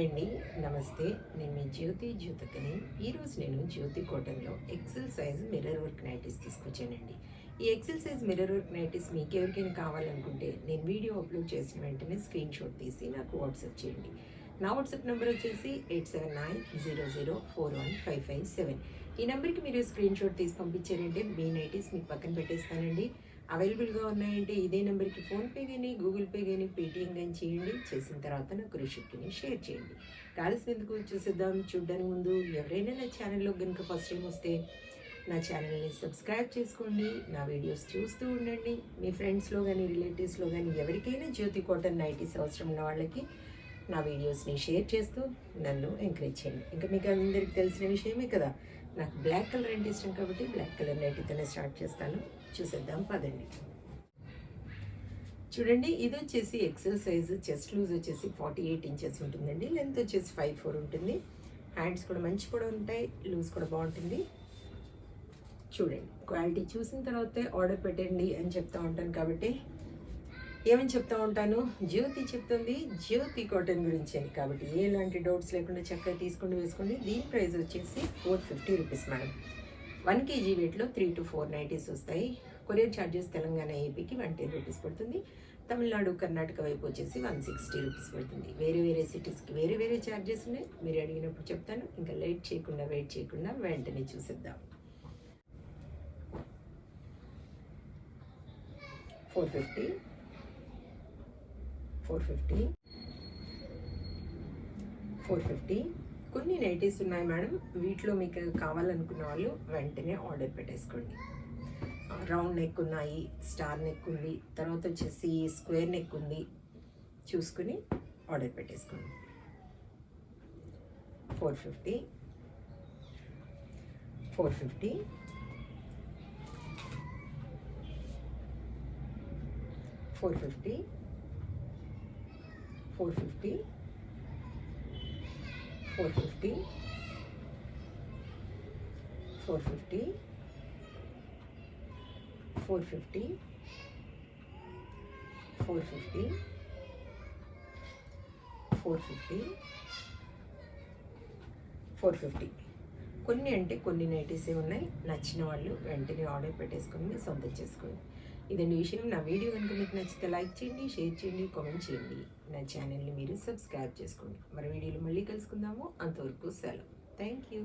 Hi అండి, నమస్తే. నేను మీ జ్యోతికని. ఈరోజు నేను జ్యోతి కాటన్లో excel size mirror work nighties తీసుకొచ్చానండి. ఈ excel size mirror work nighties మీకు ఎవరికైనా కావాలనుకుంటే నేను వీడియో అప్లోడ్ చేసిన వెంటనే స్క్రీన్ షాట్ తీసి నాకు వాట్సాప్ చేయండి. నా వాట్సాప్ నెంబర్ వచ్చేసి 8790041557. ఈ నెంబర్కి మీరు స్క్రీన్ షాట్ తీసి పంపించారంటే మీ నైటీస్ మీకు పక్కన పెట్టేస్తానండి. అవైలబుల్గా ఉన్నాయంటే ఇదే నెంబర్కి ఫోన్పే కానీ, గూగుల్ పే కానీ, పేటిఎం కానీ చేయండి. చేసిన తర్వాత నాకు రిసిప్ట్ని షేర్ చేయండి. కావాల్సినందుకు చూసేద్దాం. చూడడానికి ముందు ఎవరైనా నా ఛానల్లో కనుక ఫస్ట్ టైం వస్తే నా ఛానల్ని సబ్స్క్రైబ్ చేసుకోండి. నా వీడియోస్ చూస్తూ ఉండండి. మీ ఫ్రెండ్స్లో కానీ, రిలేటివ్స్లో కానీ ఎవరికైనా జ్యోతి కాటన్ నైటీస్ అవసరం ఉన్న వాళ్ళకి నా వీడియోస్ని షేర్ చేస్తూ నన్ను ఎంకరేజ్ చేయండి. ఇంకా మీకు అందరికీ తెలిసిన విషయమే కదా, నాకు బ్లాక్ కలర్ అంటే ఇష్టం కాబట్టి బ్లాక్ కలర్ నైటీతోనే స్టార్ట్ చేస్తాను. చూసేద్దాం పదండి. చూడండి, ఇది వచ్చేసి ఎక్సెల్ సైజు. చెస్ట్ లూజ్ వచ్చేసి 48 ఇంచెస్ ఉంటుందండి. లెంత్ వచ్చేసి 5'4" ఉంటుంది. హ్యాండ్స్ కూడా మంచి కూడా ఉంటాయి, లూజ్ కూడా బాగుంటుంది. చూడండి, క్వాలిటీ చూసిన తర్వాతే ఆర్డర్ పెట్టండి అని చెప్తా ఉంటాను కాబట్టి ఏమని చెప్తా ఉంటాను, జ్యోతి చెప్తుంది జ్యోతి కాటన్ గురించి అని. కాబట్టి ఎలాంటి డౌట్స్ లేకుండా చక్కగా తీసుకొని వేసుకోండి. దీని ప్రైస్ వచ్చేసి 450 రూపీస్ మేడం. 1 kg వెయిట్లో 3 to 4 నైటీస్ వస్తాయి. కొరియర్ ఛార్జెస్ తెలంగాణ ఏపీకి 110 రూపీస్ పడుతుంది. తమిళనాడు కర్ణాటక వైపు వచ్చేసి 160 రూపీస్ పడుతుంది. వేరే వేరే సిటీస్కి వేరే వేరే ఛార్జెస్ ఉన్నాయి. మీరు అడిగినప్పుడు చెప్తాను. ఇంకా వెయిట్ చేయకుండా వెంటనే చూసేద్దాం. 450 కొన్ని నైటీస్ ఉన్నాయి మేడం. వీటిలో మీకు కావాలనుకున్న వాళ్ళు వెంటనే ఆర్డర్ పెట్టేసుకోండి. రౌండ్ నెక్ ఉన్నాయి, స్టార్ నెక్ ఉంది, తర్వాత వచ్చేసి స్క్వేర్ నెక్ ఉంది. చూసుకుని ఆర్డర్ పెట్టేసుకోండి. 450 450 కొన్ని అంటే కొన్ని నైటీసే ఉన్నాయి. నచ్చిన వాళ్ళు వెంటనే ఆర్డర్ పెట్టేసుకొని మీరు సొంతం చేసుకోండి. ఇదండి విషయం. నా వీడియో కనుక మీకు నచ్చితే లైక్ చేయండి, షేర్ చేయండి, కామెంట్ చేయండి. నా ఛానల్ని మీరు సబ్స్క్రైబ్ చేసుకోండి. మరి వీడియోలో మళ్ళీ కలుసుకుందాము. అంతవరకు సెలవు. Thank you.